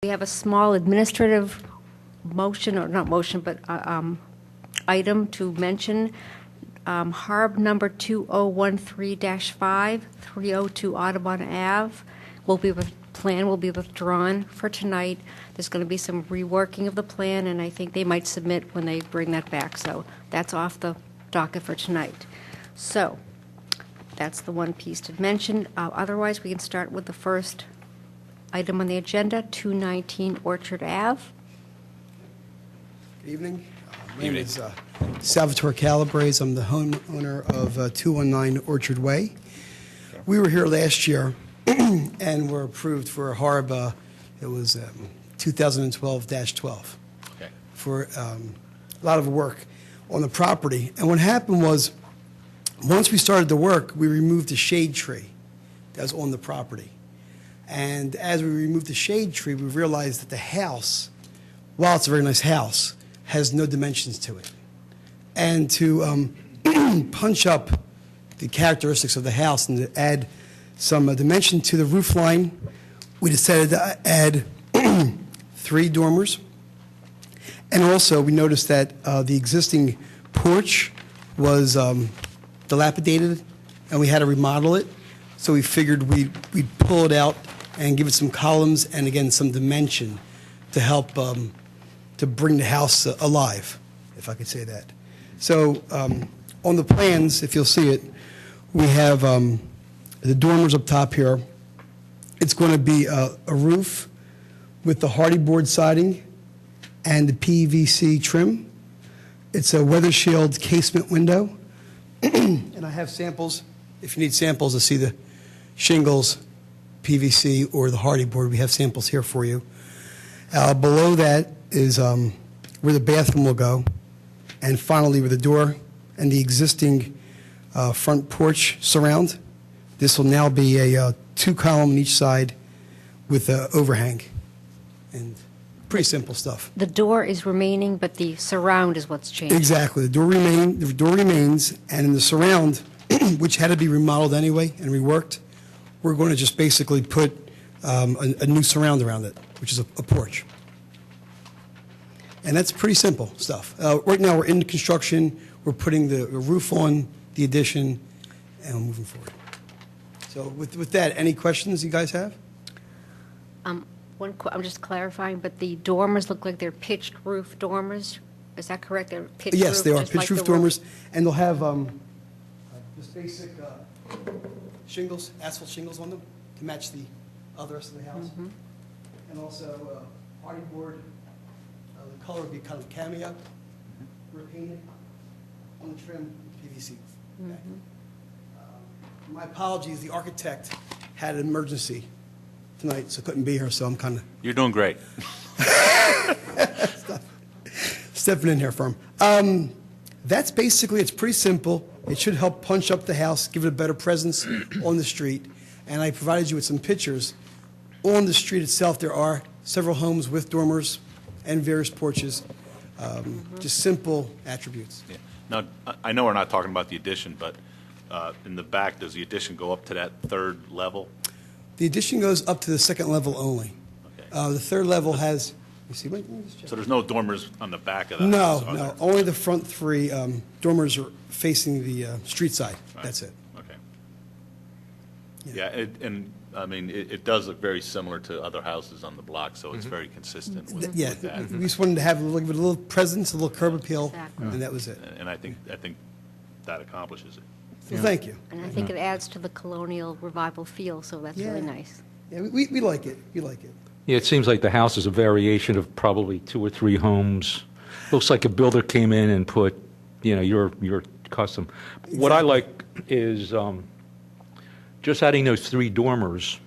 We have a small administrative motion, or not motion, but item to mention. Harb number 2013-5, 302 Audubon Ave, plan will be withdrawn for tonight. There's going to be some reworking of the plan, and I think they might submit when they bring that back. So that's off the docket for tonight. So that's the one piece to mention. Otherwise, we can start with the first item on the agenda, 219 Orchard Ave. Good evening. My name is Salvatore Calabrese. I'm the homeowner of 219 Orchard Way. We were here last year and were approved for a Harb, it was 2012-12, for a lot of work on the property. And what happened was, once we started the work, we removed a shade tree that was on the property. And as we removed the shade tree, we realized that the house, while it's a very nice house, has no dimensions to it. And to punch up the characteristics of the house and to add some dimension to the roof line, we decided to add 3 dormers. And also, we noticed that the existing porch was dilapidated, and we had to remodel it. So we figured we'd pull it out and give it some columns and, again, some dimension to help to bring the house alive, if I could say that. So on the plans, if you'll see it, we have the dormers up top here. It's going to be a roof with the hardy board siding and the PVC trim. It's a weather shield casement window. And I have samples, if you need samples to see the shingles, PVC, or the hardy board. We have samples here for you. Below that is where the bathroom will go, and finally where the door and the existing front porch surround. This will now be a 2-column on each side with an overhang, and pretty simple stuff. The door is remaining, but the surround is what's changed. Exactly. The door remains, and in the surround, which had to be remodeled anyway and reworked, we're going to just basically put a new surround around it, which is a porch. And that's pretty simple stuff. Right now, we're in construction. We're putting the roof on the addition, and we're moving forward. So with that, any questions you guys have? I'm just clarifying, but the dormers look like they're pitched roof dormers. Is that correct? They're pitched Yes, roof, they are just pitched like roof the dormers, and they'll have just basic shingles, asphalt shingles on them to match the other rest of the house. Mm-hmm. And also hardy board. The color would be kind of cameo, repainted on the trim, PVC. Okay. My apologies, the architect had an emergency tonight, so couldn't be here, so I'm kind of... You're doing great. stepping in here for him. That's basically, it's pretty simple. It should help punch up the house, give it a better presence on the street. And I provided you with some pictures. On the street itself, there are several homes with dormers and various porches, just simple attributes. Yeah. Now, I know we're not talking about the addition, but in the back, does the addition go up to that 3rd level? The addition goes up to the 2nd level only. Okay. The 3rd level has, you see, let me just check. So there's no dormers on the back of the No, house? no, only the front 3 dormers are facing the street side. Right. That's it. Okay. Yeah. Yeah, and I mean, it does look very similar to other houses on the block, so it's very consistent with Yeah, that. we just wanted to have a little presence, a little curb appeal, Exactly. and that was it. And I think that accomplishes it. So thank you. And I think it adds to the colonial revival feel, so that's really Yeah. nice. Yeah, we like it. We like it. Yeah, it seems like the house is a variation of probably 2 or 3 homes. Looks like a builder came in and put, your custom. What I like is just adding those 3 dormers,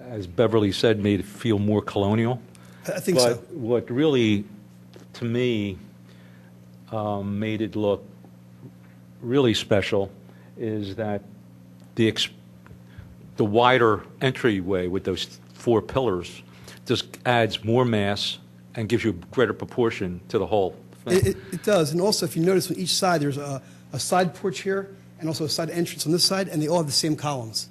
as Beverly said, made it feel more colonial. I think But so. what really, to me, made it look really special is that the wider entryway with those 4 pillars just adds more mass and gives you a greater proportion to the whole thing. It does. And also, if you notice on each side, there's a side porch here and also a side entrance on this side, and they all have the same columns.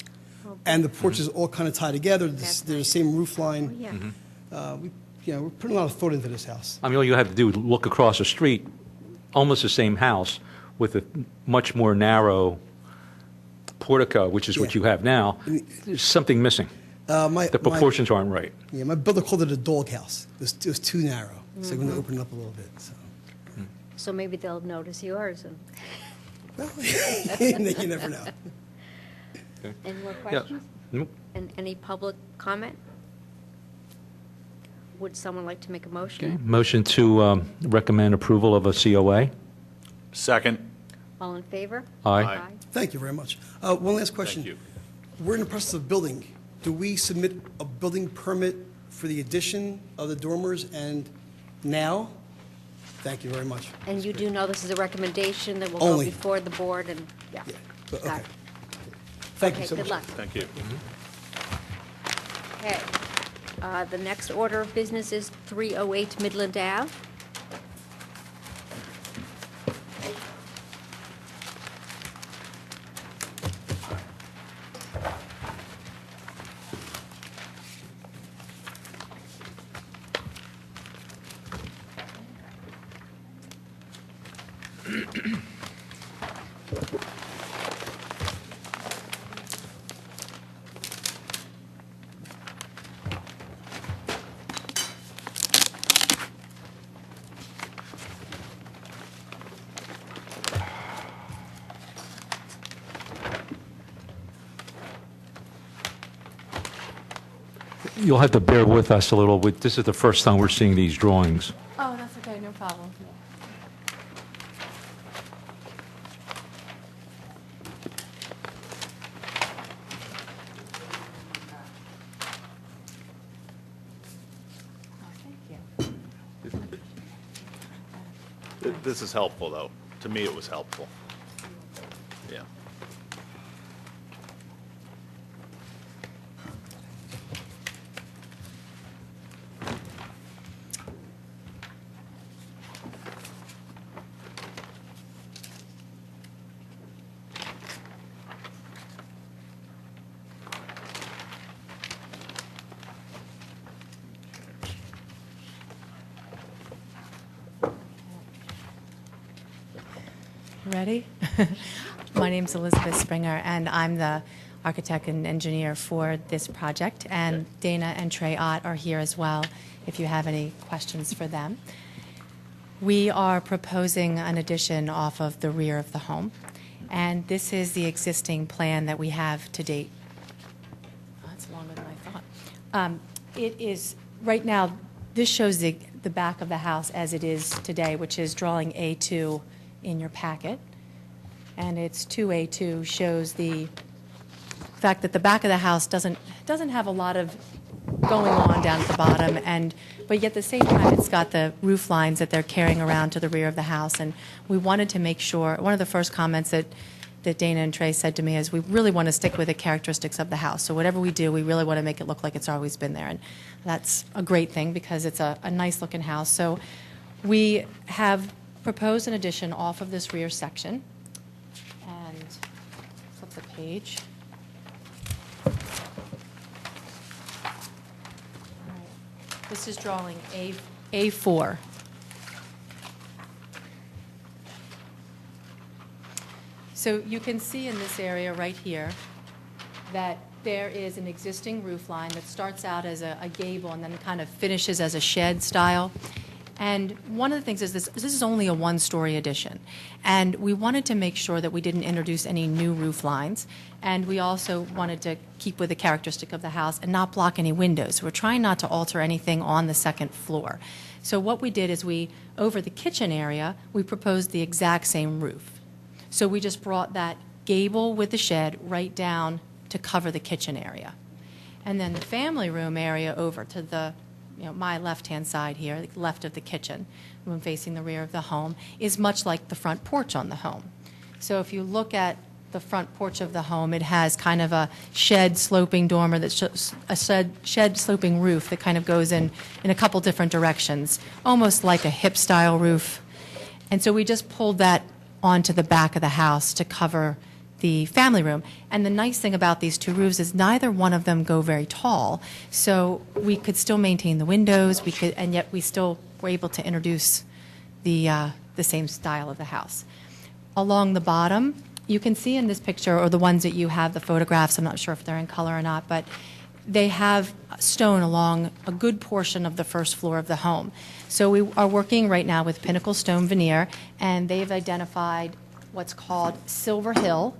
And the porches all kind of tie together. That's They're the nice. same roof line. Oh, yeah. We're putting a lot of thought into this house. I mean, all you have to do is look across the street, almost the same house, with a much more narrow portico, which is what Yeah. you have now. There's something missing. The proportions aren't right. My builder called it a dog house. It was too narrow, so we're going to open it up a little bit. So. So maybe they'll notice yours. And Well, you never know. any more Yeah. questions? Nope. And any public comment? Would someone like to make a motion? Okay. Motion to recommend approval of a COA. Second. All in favor? Aye. Thank you very much. One last question. Thank you. We're in the process of building. Do we submit a building permit for the addition of the dormers and now? Thank you very much. And you do know this is a recommendation that will go Only. before the board and, yeah. Yeah, but, Got okay. it. Thank you Okay, so much. good luck. Thank you. Okay. The next order of business is 308 Midland Ave. You'll have to bear with us a little bit. This is the first time we're seeing these drawings. Oh, that's okay, no problem. Oh, thank you. This is helpful, though. To me, it was helpful. Yeah. Ready? My name's Elizabeth Springer, and I'm the architect and engineer for this project. And Dana and Trey Ott are here as well, if you have any questions for them. We are proposing an addition off of the rear of the home, and this is the existing plan that we have to date. Oh, that's longer than I thought. It is, right now, this shows the back of the house as it is today, which is drawing A2 in your packet. And it's 2A2 shows the fact that the back of the house doesn't have a lot of going on down at the bottom, but yet at the same time, it's got the roof lines that they're carrying around to the rear of the house. And we wanted to make sure, one of the first comments that Dana and Trey said to me is, we really want to stick with the characteristics of the house. So whatever we do, we really want to make it look like it's always been there. And that's a great thing because it's a nice-looking house. So we have proposed an addition off of this rear section. And flip the page. All right. This is drawing A4. So you can see in this area right here that there is an existing roof line that starts out as a gable and then kind of finishes as a shed style. And one of the things is this is only a one-story addition. And we wanted to make sure that we didn't introduce any new roof lines. And we also wanted to keep with the characteristic of the house and not block any windows. We're trying not to alter anything on the second floor. So what we did is over the kitchen area, we proposed the exact same roof. So we just brought that gable with the shed right down to cover the kitchen area. And then the family room area over to the my left-hand side here, the left of the kitchen, when facing the rear of the home, is much like the front porch on the home. So if you look at the front porch of the home, it has kind of a shed sloping dormer that's a shed sloping roof that kind of goes in a couple different directions, almost like a hip-style roof. And so we just pulled that onto the back of the house to cover the family room. And the nice thing about these two roofs is neither one of them go very tall, so we could still maintain the windows, and yet we still were able to introduce the same style of the house. Along the bottom, you can see in this picture, or the ones that you have, the photographs, I'm not sure if they're in color or not, but they have stone along a good portion of the first floor of the home. So we are working right now with Pinnacle Stone Veneer, and they've identified what's called Silver Hill,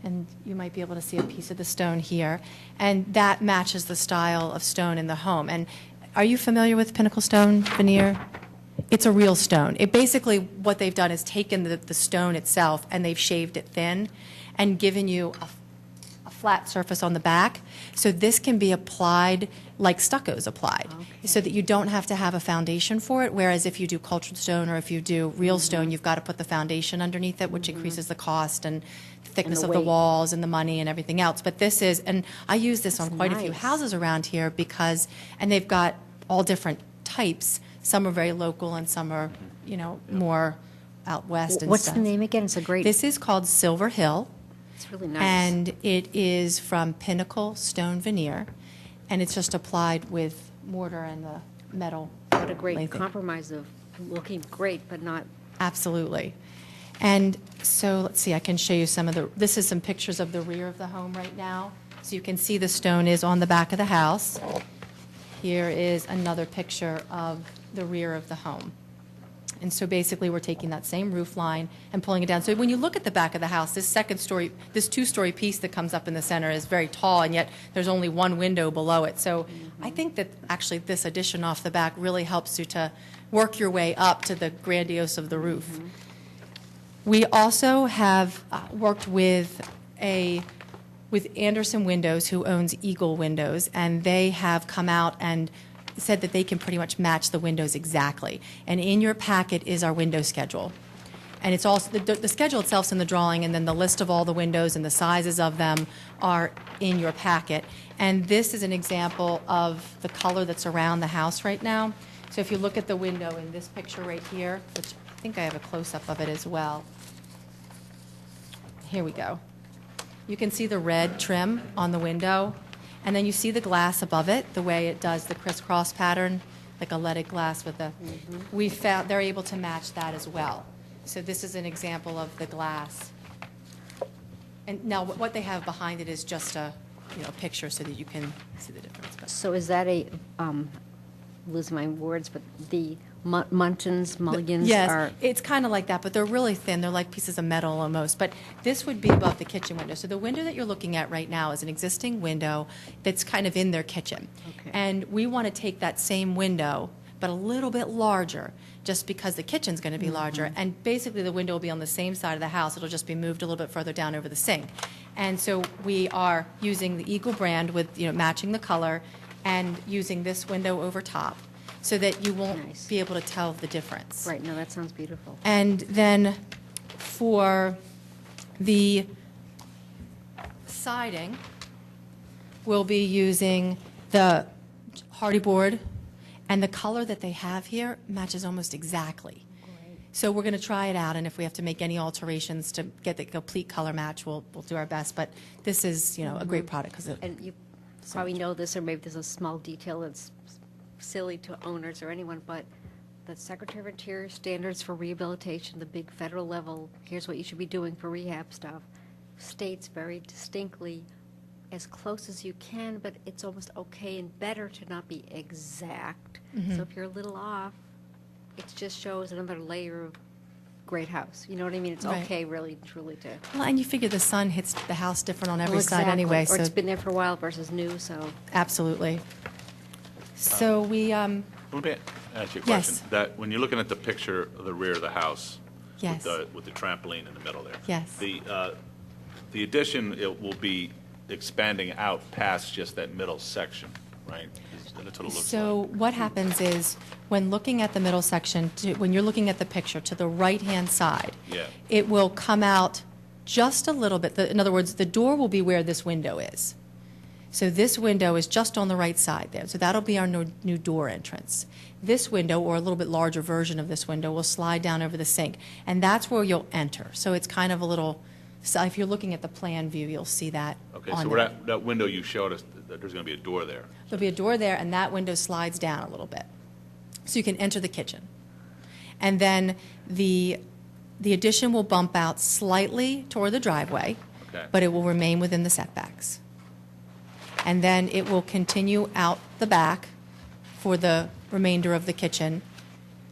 and you might be able to see a piece of the stone here, and that matches the style of stone in the home. And are you familiar with Pinnacle Stone Veneer? It's a real stone. It basically, what they've done is taken the stone itself and they've shaved it thin and given you a flat surface on the back. So this can be applied like stucco is applied, so that you don't have to have a foundation for it, whereas if you do cultured stone or if you do real stone, you've got to put the foundation underneath it, which increases the cost and the thickness of the weight. walls and the money and everything else. But this is, and I use this on That's quite a few nice. houses around here because, and they've got all different types. Some are very local and some are, more out west and What's stuff. the name again? It's a great, This is called Silver Hill, it's really nice. and it is from Pinnacle Stone Veneer, and it's just applied with mortar and the metal. What a great lathing. compromise of looking great, but not, Absolutely. And so, let's see, I can show you this is some pictures of the rear of the home right now. So you can see the stone is on the back of the house. Here is another picture of the rear of the home. And so basically, we're taking that same roof line and pulling it down. So when you look at the back of the house, this two-story piece that comes up in the center is very tall, and yet there's only one window below it. So I think that actually this addition off the back really helps you to work your way up to the grandiose of the roof. We also have worked with Anderson Windows, who owns Eagle Windows, and they have come out and said that they can pretty much match the windows exactly. And in your packet is our window schedule. And it's also, the schedule itself's in the drawing, and then the list of all the windows and the sizes of them are in your packet. And this is an example of the color that's around the house right now. So if you look at the window in this picture right here, which I think I have a close-up of it as well. Here we go. You can see the red trim on the window, and then you see the glass above it, the way it does the crisscross pattern, like a leaded glass with the, we found they're able to match that as well. So this is an example of the glass. And now what they have behind it is just a, picture so that you can see the difference. But so is that losing my words, but the muntins, mulligans yes, are, it's kind of like that, but they're really thin. They're like pieces of metal almost. But this would be above the kitchen window. So the window that you're looking at right now is an existing window that's kind of in their kitchen. Okay. And we want to take that same window, but a little bit larger, just because the kitchen's going to be larger. And basically the window will be on the same side of the house. It'll just be moved a little bit further down over the sink. And so we are using the Eagle brand with, matching the color and using this window over top, so that you won't Nice. be able to tell the difference. right, no, that sounds beautiful. And then for the siding, we'll be using the hardy board, and the color that they have here matches almost exactly. So we're going to try it out, and if we have to make any alterations to get the complete color match, we'll do our best. But this is, a great product because And you probably know this, or maybe there's a small detail that's silly to owners or anyone, but the Secretary of Interior standards for rehabilitation, the big federal level, here's what you should be doing for rehab stuff, states very distinctly, as close as you can, but it's almost okay and better to not be exact. So if you're a little off, it just shows another layer of great house. You know what I mean? It's Right. okay, really, truly, to. well, and you figure the sun hits the house different on every Well, side exactly. anyway. Or So it's been there for a while versus new, so. absolutely. So we, Let me ask you a Yes. question. That, when you're looking at the picture of the rear of the house, Yes. with the trampoline in the middle there. Yes. The addition, it will be expanding out past just that middle section, right? That's what it looks So like. what happens is, when looking at the middle section, when you're looking at the picture to the right-hand side, Yeah. it will come out just a little bit. In other words, the door will be where this window is. So this window is just on the right side there. So that'll be our new door entrance. This window, or a little bit larger version of this window, will slide down over the sink, and that's where you'll enter. So it's kind of a little So if you're looking at the plan view, you'll see that Okay, on so there. that window you showed us, that there's going to be a door there. There'll be a door there, and that window slides down a little bit. So you can enter the kitchen. And then the addition will bump out slightly toward the driveway, Okay. but it will remain within the setbacks. And then it will continue out the back for the remainder of the kitchen.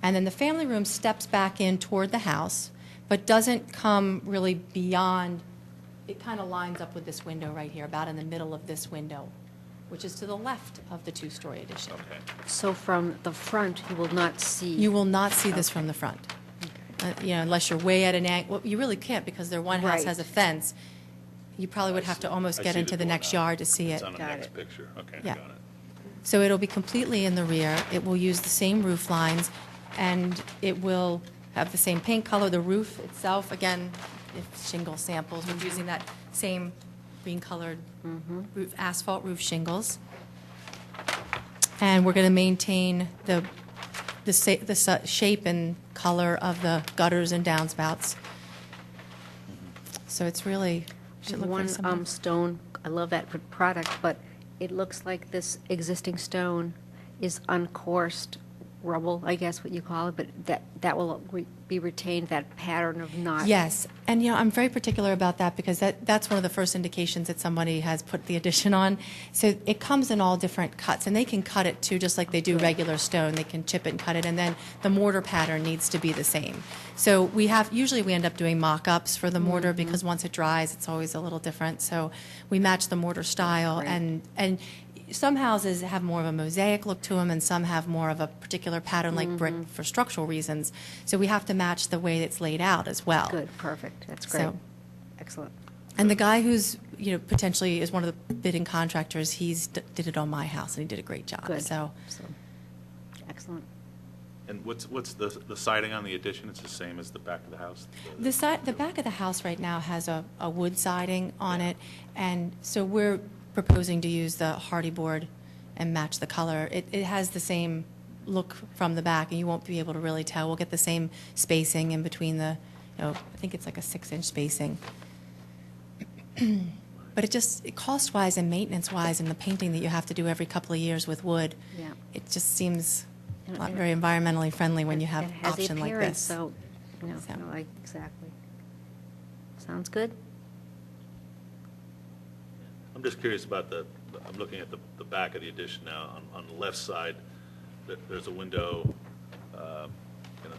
And then the family room steps back in toward the house, but doesn't come really beyond, it kind of lines up with this window right here, about in the middle of this window, which is to the left of the two-story addition. Okay. So from the front, you will not see. You will not see this from the front. Unless you're way at an angle. Well, you really can't, because one house Right. has a fence. You probably would have to almost I get see into the door next now. yard to see it. It's on the Got next it. picture. Okay, Yeah. got it. So it'll be completely in the rear. It will use the same roof lines, and it will have the same paint color. The roof itself, again, if shingle samples, we're using that same green-colored roof, asphalt roof shingles. And we're going to maintain the shape and color of the gutters and downspouts. So it's really, should look like One something. stone, I love that product, but it looks like this existing stone is uncourse rubble, I guess what you call it, but that will be retained, that pattern of not. Yes, and I'm very particular about that, because that's one of the first indications that somebody has put the addition on. So it comes in all different cuts, and they can cut it too, just like they do regular stone. They can chip it and cut it, and then the mortar pattern needs to be the same. So usually we end up doing mock-ups for the mortar, because once it dries, it's always a little different. So we match the mortar style, Right. and some houses have more of a mosaic look to them, and some have more of a particular pattern like brick for structural reasons. So we have to match the way it's laid out as well. Good, perfect, that's great. So- Excellent. And the guy who's, potentially is one of the bidding contractors, did it on my house, and he did a great job. Good. So Excellent. And what's the siding on the addition? It's the same as the back of the house? the back of the house right now has a wood siding on it, and so we're proposing to use the hardy board and match the color. It has the same look from the back, and you won't be able to really tell. We'll get the same spacing in between I think it's like a 6-inch spacing. But it cost-wise and maintenance-wise, and the painting that you have to do every couple of years with wood, Yeah. it just seems And- not and- very environmentally friendly when you have It an has the option like appearance, this. So, So. exactly. Sounds good? I'm just curious about I'm looking at the back of the addition now. On the left side, there's a window,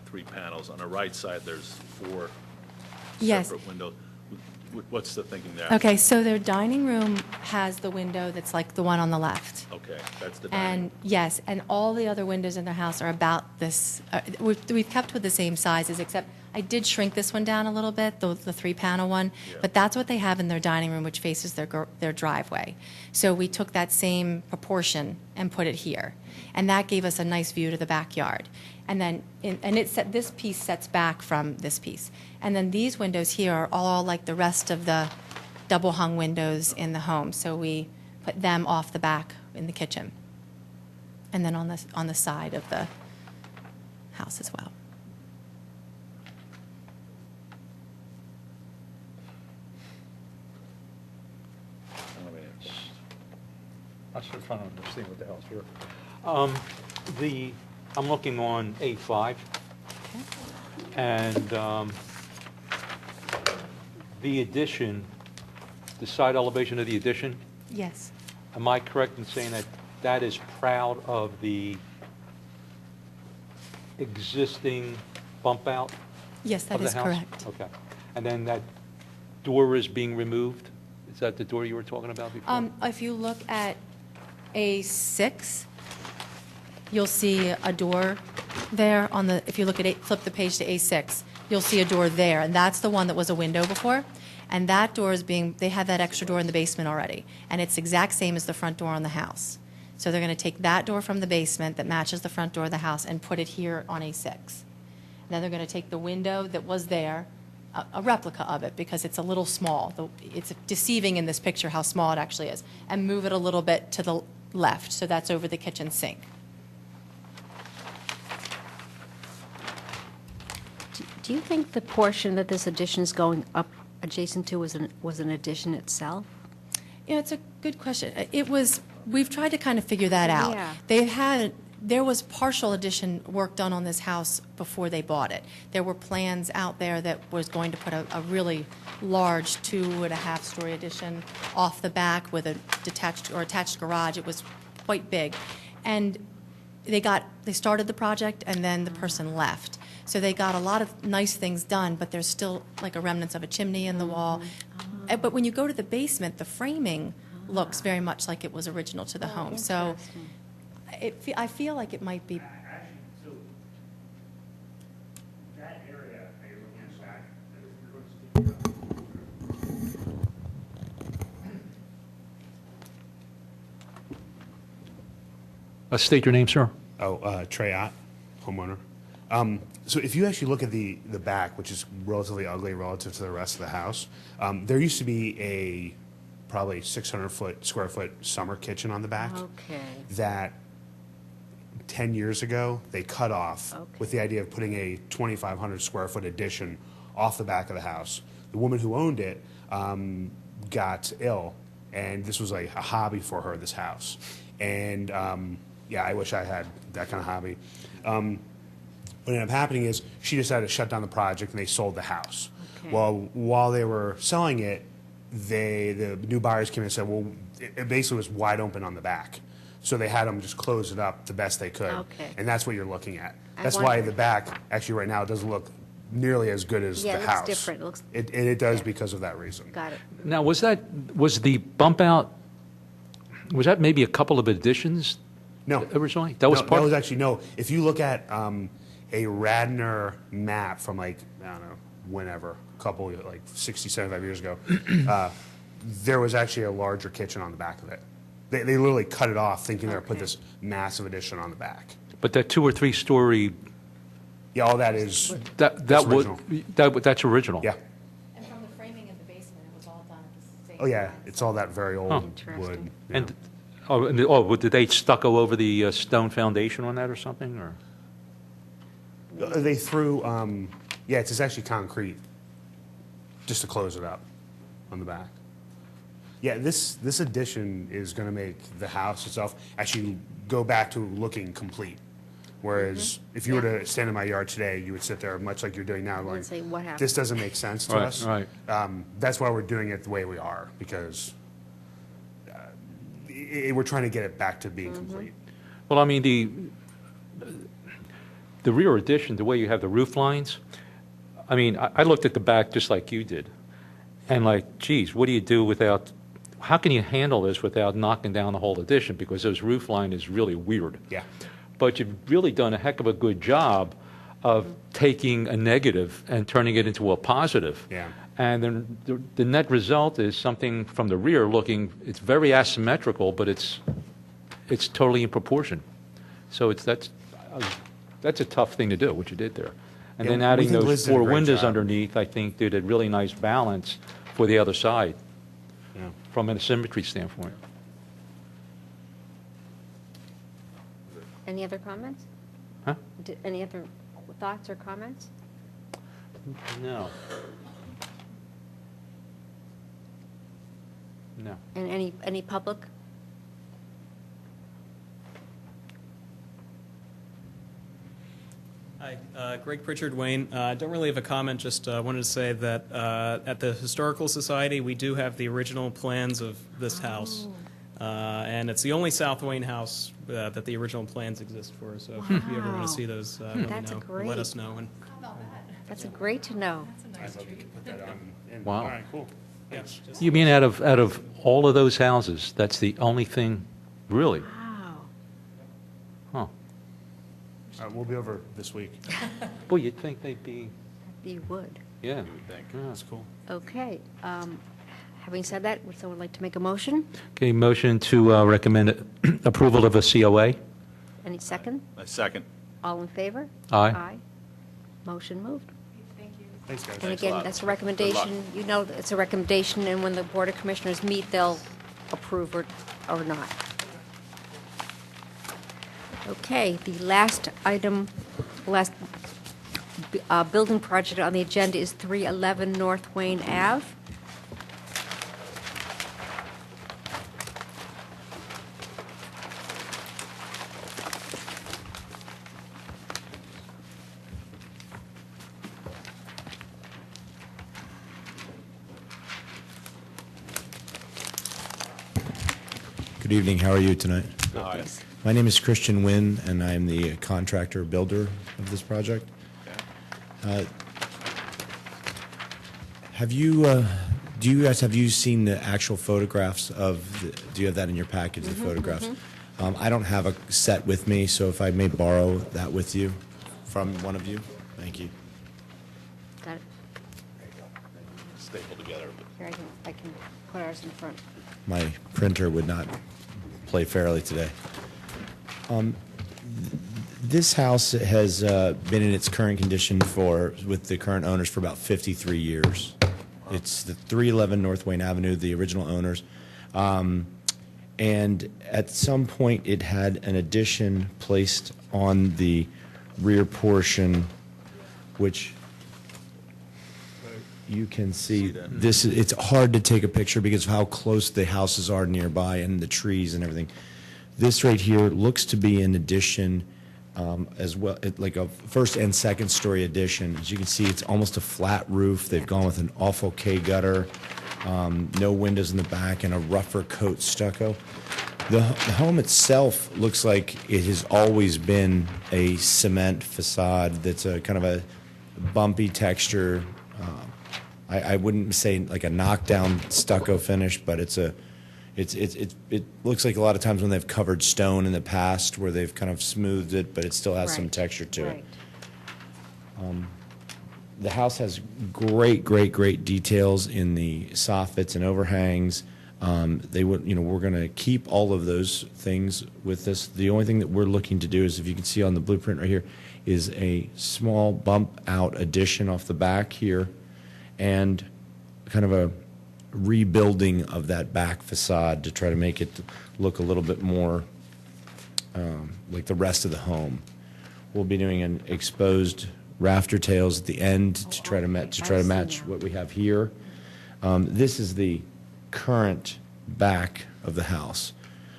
3 panels. On the right side, there's 4 Yes. separate windows. What's the thinking there? Okay, so their dining room has the window that's like the one on the left. Okay, that's the dining. And yes, and all the other windows in their house are about this. We've kept with the same sizes, except I did shrink this one down a little bit, the 3-panel one. Yeah. But that's what they have in their dining room, which faces their driveway. So we took that same proportion and put it here, and that gave us a nice view to the backyard. And then, this piece sets back from this piece. And then these windows here are all like the rest of the double-hung windows in the home. So we put them off the back in the kitchen, and then on the side of the house as well. I'm still trying to understand what the hell's here. I'm looking on A5, Okay. and the addition, the side elevation of the addition, Yes. am I correct in saying that that is proud of the existing bump out Yes, that of the is house? correct. Okay. And then that door is being removed? Is that the door you were talking about before? If you look at A6, you'll see a door there if you look at flip the page to A6, you'll see a door there, and that's the one that was a window before. And that door they have that extra door in the basement already, and it's exact same as the front door on the house. So they're going to take that door from the basement that matches the front door of the house and put it here on A6. Then they're going to take the window that was there, a replica of it, because it's a little small. It's deceiving in this picture how small it actually is, and move it a little bit to the left, so that's over the kitchen sink. Do you think the portion that this addition is going up adjacent to was an addition itself? Yeah, it's a good question. We've tried to kind of figure that out. Yeah. There was partial addition work done on this house before they bought it. There were plans out there that was going to put a really large 2.5-story addition off the back with a attached garage. It was quite big. And they started the project, and then the person left. So they got a lot of nice things done, but there's still like a remnants of a chimney in the wall. But when you go to the basement, the framing looks very much like it was original to the home. So Interesting. I feel like it might be. Actually, so that area that you're looking at, State your name, sir. Trey Ott, homeowner. So if you actually look at the back, which is relatively ugly relative to the rest of the house, there used to be a probably 600 square foot summer kitchen on the back. Okay. That 10 years ago they cut off Okay. with the idea of putting a 2,500 square foot addition off the back of the house. The woman who owned it got ill, and this was like a hobby for her, this house. And yeah, I wish I had that kind of hobby. What ended up happening is she decided to shut down the project, and they sold the house. Okay. Well, while they were selling it, the new buyers came in and said, well, it basically was wide open on the back. So they had them just close it up the best they could. Okay. And that's what you're looking at. I That's why wondered. the back, actually right now, doesn't look nearly as good as Yeah, the it looks house. different. It looks- It does yeah. because of that reason. Got it. Now, was the bump out, was that maybe a couple of additions No. originally? That was No, part? That was actually, no. If you look at a Radnor map from like, I don't know, whenever, a couple, like 60, 75 years ago, there was actually a larger kitchen on the back of it. They literally cut it off thinking they were going to put Okay. this massive addition on the back. But that 2 or 3 story, Yeah, all that is, that That's was, original. that's original? yeah. And from the framing in the basement, it was all done at the same Oh, yeah, time. it's all that very old Interesting. wood. And, did they stucco over the stone foundation on that or something, or? They threw, yeah, it's actually concrete, just to close it up on the back. Yeah, this addition is going to make the house itself actually go back to looking complete. Whereas if you were to stand in my yard today, you would sit there much like you're doing now, going, say, "What happened?" this doesn't make sense to Right, us. right. That's why we're doing it the way we are, because we're trying to get it back to being complete. Well, I mean, the rear addition, the way you have the roof lines, I mean, I looked at the back just like you did, and like, geez, what do you do without, how can you handle this without knocking down the whole addition? Because those roof line is really weird. Yeah. But you've really done a heck of a good job of taking a negative and turning it into a positive. Yeah. And then the net result is something from the rear looking, it's very asymmetrical, but it's totally in proportion. So that's a tough thing to do, what you did there. And Yeah, then we adding think Liz those did a 4 great windows job. underneath, I think, did a really nice balance for the other side Yeah. from an symmetry standpoint. Any other comments? Huh? Any other thoughts or comments? No. No. And any public? Hi, Greg Pritchard, Wayne. Don't really have a comment, just wanted to say that at the Historical Society, we do have the original plans of this house. And it's the only South Wayne house that the original plans exist for. So if you ever want Wow. to see those, let me That's know. great. Let us know. And That's great to know. I'd love to put that on. And, Wow. All right, cool. yeah, just- You mean out of all of those houses, that's the only thing, really? Wow. Huh. All right, we'll be over this week. Well, you'd think they'd be, You would. yeah. think. Yeah. That's cool. Okay. Having said that, would someone like to make a motion? Okay, motion to recommend approval of a COA? Any second? A second. All in favor? Aye. Aye. Motion moved. Thanks, guys. And Thanks a again, lot. that's a Good luck. recommendation. You know, that it's a recommendation, and when the Board of Commissioners meet, they'll approve or not. Okay, the last item, last building project on the agenda is 311 North Wayne Ave. Good evening. How are you tonight? All right. My name is Christian Wynn, and I'm the contractor builder of this project. Have you have you seen the actual photographs of? Do you have that in your package? The photographs. I don't have a set with me, so if I may borrow that with you from one of you, thank you. Got it. Stapled together. Here, I can put ours in front. My printer would not play fairly today. This house has been in its current condition with the current owners for about 53 years. It's the 311 North Wayne Avenue, the original owners. And at some point, it had an addition placed on the rear portion, which you can see. It's hard to take a picture because of how close the houses are nearby and the trees and everything. This right here looks to be an addition as well, like a first and second story addition. As you can see, it's almost a flat roof. They've gone with an awful K-gutter, no windows in the back, and a rougher coat stucco. The home itself looks like it has always been a cement facade that's a kind of a bumpy texture. I wouldn't say like a knockdown stucco finish, but it looks like a lot of times when they've covered stone in the past where they've kind of smoothed it, but it still has some Right, texture to right. it. The house has great details in the soffits and overhangs. We're going to keep all of those things with this. The only thing that we're looking to do is, if you can see on the blueprint right here, is a small bump out addition off the back here, and kind of a rebuilding of that back facade to try to make it look a little bit more like the rest of the home. We'll be doing an exposed rafter tails at the end to try to match what we have here. This is the current back of the house.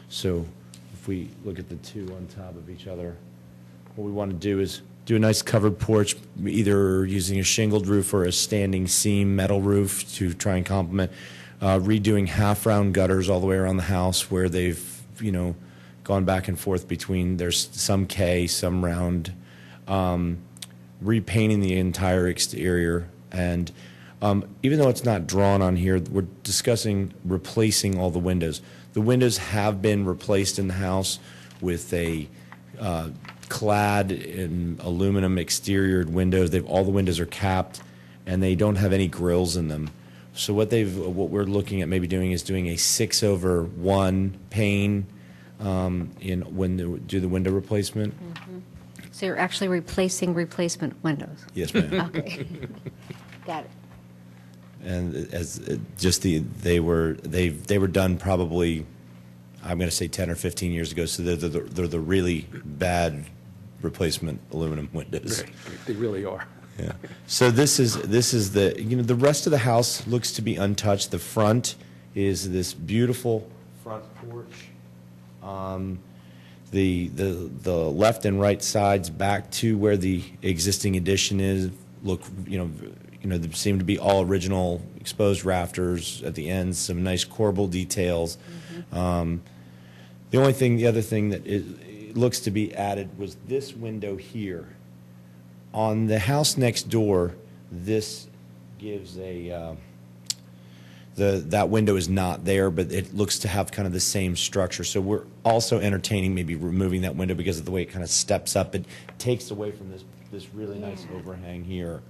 So if we look at the two on top of each other, what we want to do is do a nice covered porch, either using a shingled roof or a standing seam metal roof to try and complement. Redoing half-round gutters all the way around the house where they've, gone back and forth between, there's some K, some round. Repainting the entire exterior. And even though it's not drawn on here, we're discussing replacing all the windows. The windows have been replaced in the house with a clad in aluminum exterior windows. All the windows are capped, and they don't have any grills in them. So what we're looking at maybe doing is doing a 6/1 pane when they do the window replacement. Mm-hmm. So you're actually replacing replacement windows? Yes, ma'am. Okay. Got it. And they were done probably, I'm going to say 10 or 15 years ago. So they're the really bad replacement aluminum windows. Right. They really are. Yeah. So this is the rest of the house looks to be untouched. The front is this beautiful front porch. The left and right sides back to where the existing addition is look there seem to be all original exposed rafters at the ends, some nice corbel details. Mm-hmm. The other thing that it looks to be added was this window here. On the house next door, this gives that window is not there, but it looks to have kind of the same structure. So we're also entertaining maybe removing that window because of the way it kind of steps up. It takes away from this really nice overhang here.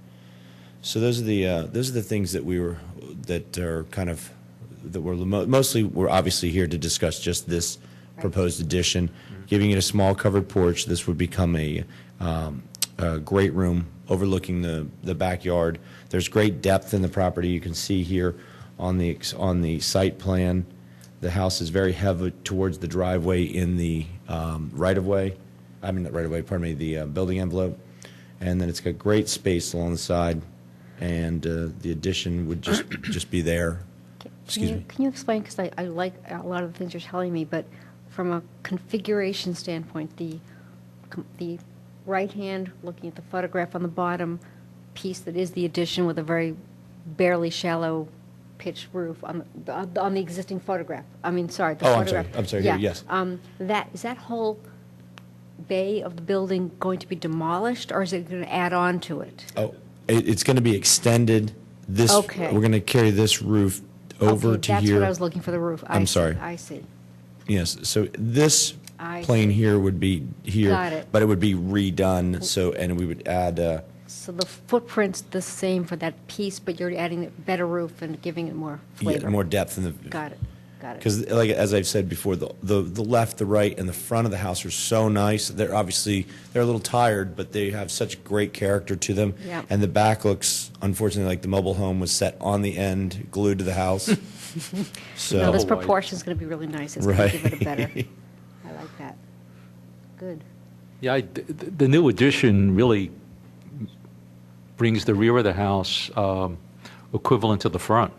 So those are the things that we're mostly we're obviously here to discuss just this proposed addition, giving it a small covered porch. This would become a great room overlooking the backyard. There's great depth in the property. You can see here on the site plan, the house is very heavy towards the driveway in the right of way. I mean, not right of way. Pardon me. The building envelope, and then it's got great space along the side, and the addition would just be there. Excuse me. Can you explain, because I like a lot of the things you're telling me, but from a configuration standpoint, the right hand, looking at the photograph on the bottom piece that is the addition with a very barely shallow pitched roof on the existing photograph. I mean, sorry, the Oh, photograph. I'm sorry, Yeah. yes. Is that whole bay of the building going to be demolished, or is it going to add on to it? Oh, it's going to be extended. This Okay. We're going to carry this roof over Okay, to that's here. what I was looking for, the roof. I'm sorry. I see. Yes, so this I plane see. here would be here. Got it. But it would be redone, so, and we would add, So the footprint's the same for that piece, but you're adding a better roof and giving it more flavor. more depth in the. Got it, got it. Because, like, as I've said before, the left, the right, and the front of the house are so nice. They're obviously, they're a little tired, but they have such great character to them. Yep. And the back looks, unfortunately, like the mobile home was set on the end, glued to the house. So. No, this Double wide. proportion's going to be really nice. It's going to Right. give it a better, I like that. Good. Yeah, the new addition really brings the rear of the house equivalent to the front.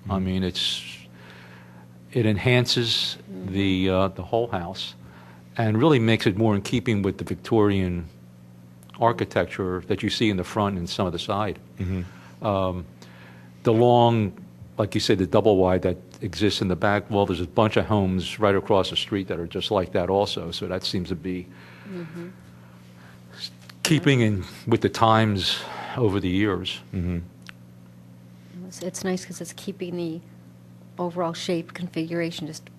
I mean, it enhances the whole house and really makes it more in keeping with the Victorian architecture that you see in the front and some of the side. The long, like you said, the double wide that exists in the back, well, there's a bunch of homes right across the street that are just like that also, so that seems to be keeping in with the times over the years. It's nice because it's keeping the overall shape configuration, just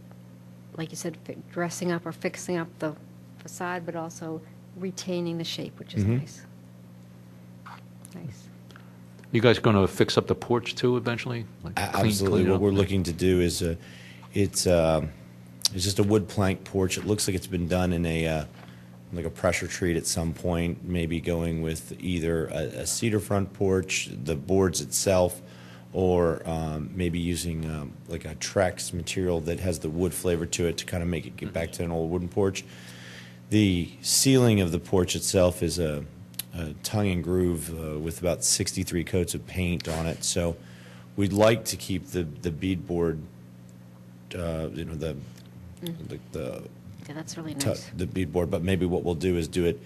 like you said, dressing up or fixing up the facade, but also retaining the shape, which is nice. Nice. You guys going to fix up the porch too eventually? Like Absolutely. clean it What up? we're looking to do is, it's just a wood plank porch. It looks like it's been done in like a pressure treat at some point, maybe going with either a cedar front porch, the boards itself, or maybe using like a Trex material that has the wood flavor to it to kind of make it get back to an old wooden porch. The ceiling of the porch itself is a tongue and groove with about 63 coats of paint on it. So we'd like to keep the beadboard, the Yeah, that's really nice. the beadboard, but maybe what we'll do is do it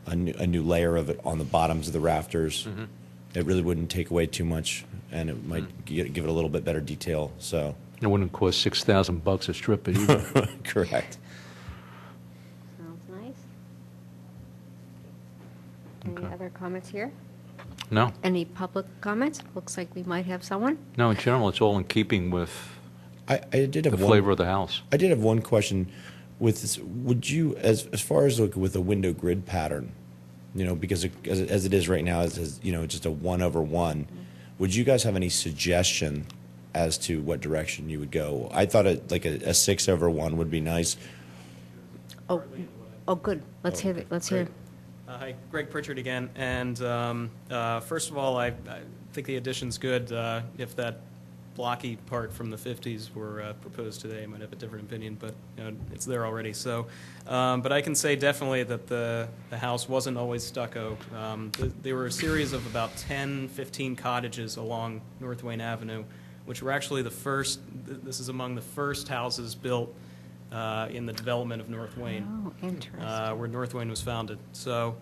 a new layer of it on the bottoms of the rafters. It really wouldn't take away too much, and it might give it a little bit better detail. So It wouldn't cost $6,000 to strip it either. correct. Sounds nice. Any Okay. other comments here? No, Any public comments? Looks like we might have someone. no. In general, it's all in keeping with I did the have flavor of the house. I did have one question. With this, would you, as far as like with a window grid pattern, because as it is right now, as just a 1/1, would you guys have any suggestion as to what direction you would go? I thought like a 6/1 would be nice. Oh, good. Let's hear it. Let's hear it. Hi, Greg Pritchard again. And first of all, I think the addition's good. If that blocky part from the 50s were proposed today, I might have a different opinion, but it's there already. So, but I can say definitely that the house wasn't always stucco. There were a series of about 10, 15 cottages along North Wayne Avenue, which were actually the first. This is among the first houses built in the development of North Wayne. Oh, interesting. Where North Wayne was founded. So,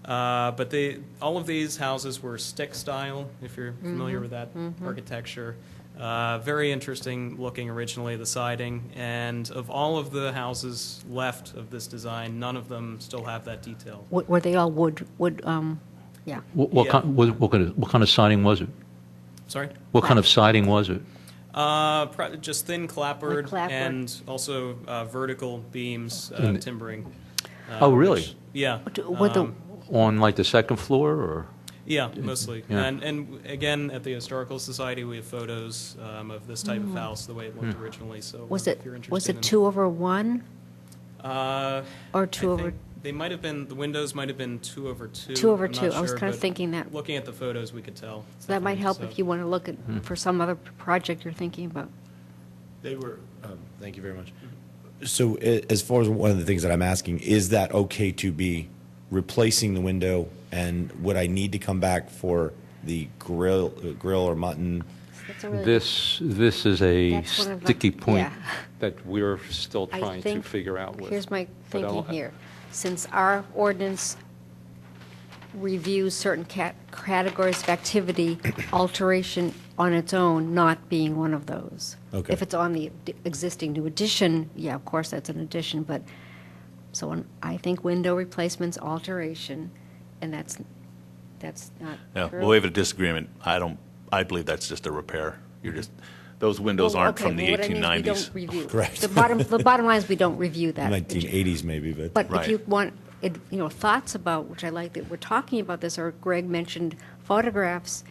but all of these houses were stick style, if you're familiar with that architecture. Very interesting looking originally, the siding. And of all of the houses left of this design, none of them still have that detail. Were they all wood, yeah. What Yeah. kind of siding was it? Sorry? What kind of siding was it? Just thin clapboard, Like clapboard. and also vertical beams, In- timbering. Oh, really? Yeah. What the, On like the second floor, or? Yeah, mostly. Yeah. And again, at the Historical Society, we have photos of this type of house, the way it looked originally. So was if you're it interested in- 2/1 Uh, or I 2 over? think they might have been, the windows might have been 2/2. 2/2. I'm not I was sure, kind of but thinking that. Looking at the photos, we could tell. So that might definitely. help So- if you want to look at, for some other project you're thinking about. They were. Thank you very much. So, as far as one of the things that I'm asking, is that okay to be replacing the window And would I need to come back for the grill or mutton? That's a really This is a That's one of the- sticky point yeah. that we're still I trying to think- figure out with. Here's my But thinking I'll- here. Since our ordinance reviews certain categories of activity, alteration on its own not being one of those. Okay. If it's on the existing new addition, yeah, of course, that's an addition, but, I think window replacement's alteration, and that's not Yeah, true. we'll waive a disagreement. I believe that's just a repair. Those windows Well, aren't okay, from the well, what I mean is 1890s. we don't review. Correct. The bottom line is we don't review that. 1980s maybe, but. But if Right. you want, thoughts about, which I like that we're talking about this, or Greg mentioned photographs,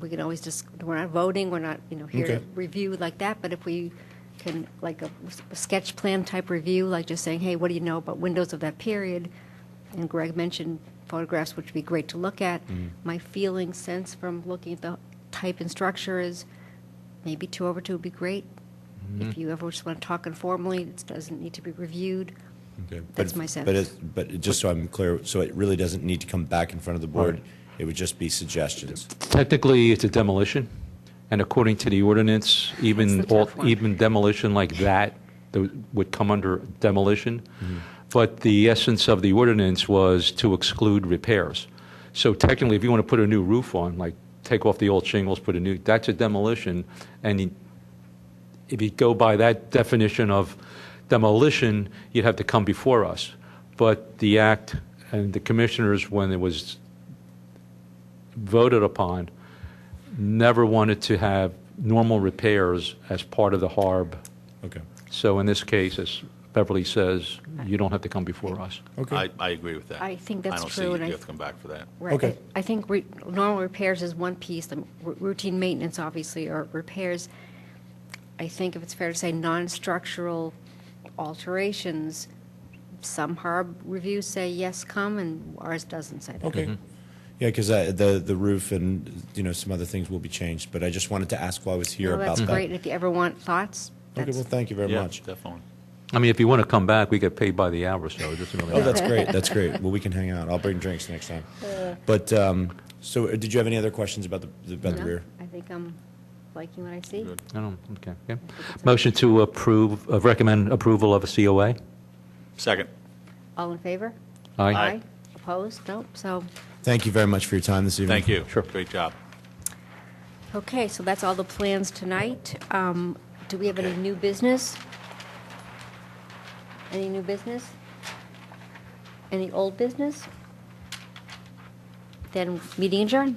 we can always just, we're not voting, we're not, here to Okay. review like that, but if we can, like a sketch plan type review, like just saying, hey, what do you know about windows of that period? And Greg mentioned photographs, which would be great to look at. My feeling, sense from looking at the type and structure is maybe 2/2 would be great. If you ever just want to talk informally, it doesn't need to be reviewed. Okay. That's But- my sense. But just so I'm clear, so it really doesn't need to come back in front of the board? Right. It would just be suggestions? Technically, it's a demolition, and according to the ordinance, even That's the tough one. even demolition like that would come under demolition. But the essence of the ordinance was to exclude repairs. So technically, if you want to put a new roof on, like take off the old shingles, put a new, that's a demolition. And if you go by that definition of demolition, you'd have to come before us. But the act and the commissioners, when it was voted upon, never wanted to have normal repairs as part of the HARB. Okay. So in this case, as Beverly says, you don't have to come before us. Okay. I agree with that. I think that's I don't see true, you and I- have to come back for that. Right. Okay. I think normal repairs is one piece, the routine maintenance, obviously, or repairs. I think if it's fair to say non-structural alterations, some HARB reviews say yes, come, and ours doesn't say that. Okay. Yeah, because the roof and, some other things will be changed, but I just wanted to ask while I was here No, about that's that. great, and if you ever want thoughts, Okay, that's, well, thank you very Yeah, much. definitely. I mean, if you want to come back, we get paid by the hour, so it doesn't really Oh, matter. that's great, that's great. Well, we can hang out. I'll bring drinks next time. But, so did you have any other questions about the no, rear? I think I'm liking what I see. Good. I don't, okay, yeah. Motion to recommend approval of a COA? Second. All in favor? Aye. Opposed? Nope, so, Thank you very much for your time this evening. Thank you. Sure. Great job. okay, so that's all the plans tonight. Do we have any new business? Any new business? Any old business? Then meeting adjourned.